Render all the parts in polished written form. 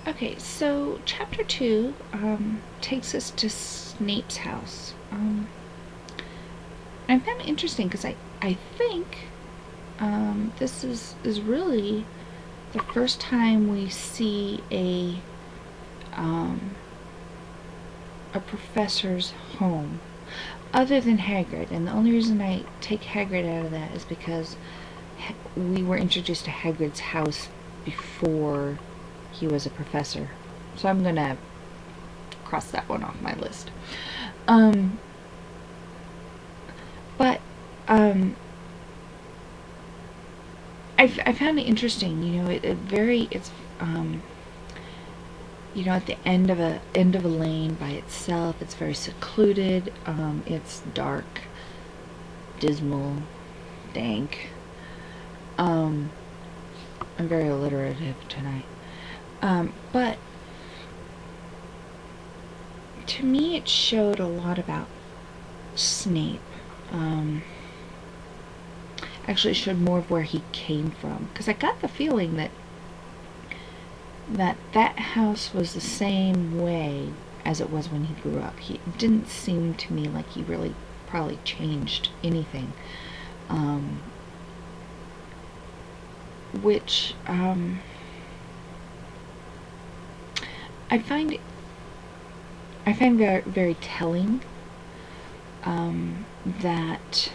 Okay, so chapter 2 takes us to Snape's house. I found it interesting because I think this is really the first time we see um, a professor's home other than Hagrid. And the only reason I take Hagrid out of that is because we were introduced to Hagrid's house before he was a professor. So I'm going to cross that one off my list. Um, but um, I found it interesting. It's at the end of a lane by itself. It's very secluded. It's dark, dismal, dank. I'm very alliterative tonight. But to me, it showed a lot about Snape. Actually, it showed more of where he came from, because I got the feeling that house was the same way as it was when he grew up. It didn't seem to me like he really probably changed anything. Which I find very, very telling, that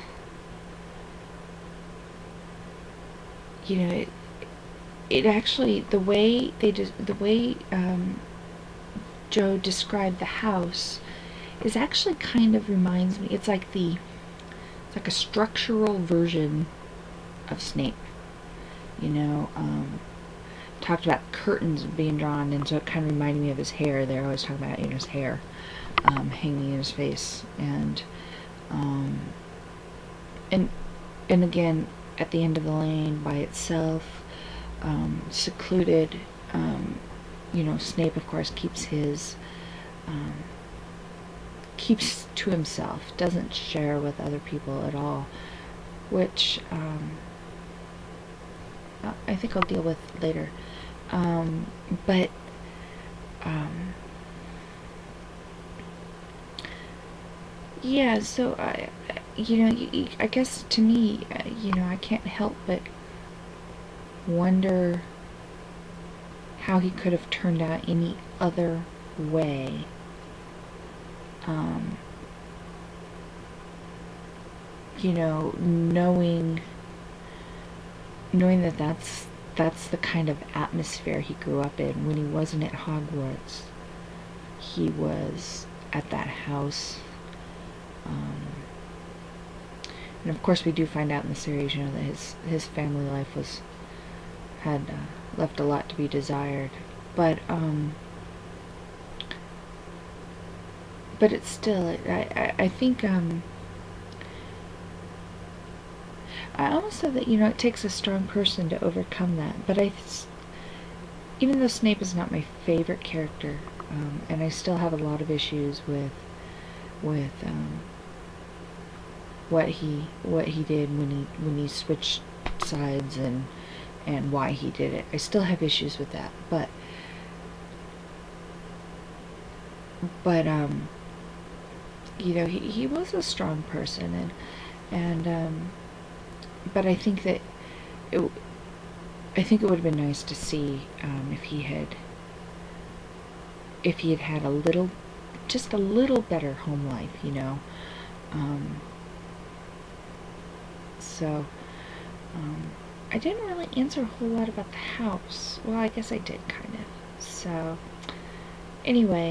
it actually, the way Joe described the house is actually kind of reminds me. It's like a structural version of Snape. You know, talked about curtains being drawn, and so it kind of reminded me of his hair. They're always talking about his hair hanging in his face, um, and and again at the end of the lane by itself, secluded. Snape, of course, keeps to himself, doesn't share with other people at all, which I think I'll deal with later. But yeah, so I guess to me, I can't help but wonder how he could have turned out any other way. Um, knowing that that's the kind of atmosphere he grew up in. When he wasn't at Hogwarts, he was at that house. And of course, we do find out in the series, that his family life had left a lot to be desired. But it's still, I think, I almost said that, it takes a strong person to overcome that. But even though Snape is not my favorite character, and I still have a lot of issues with what he did when he switched sides, and why he did it. I still have issues with that, but he was a strong person, and but I think that it would have been nice to see, if he had had just a little better home life. Um, so I didn't really answer a whole lot about the house. Well, I guess I did, kind of. So anyway.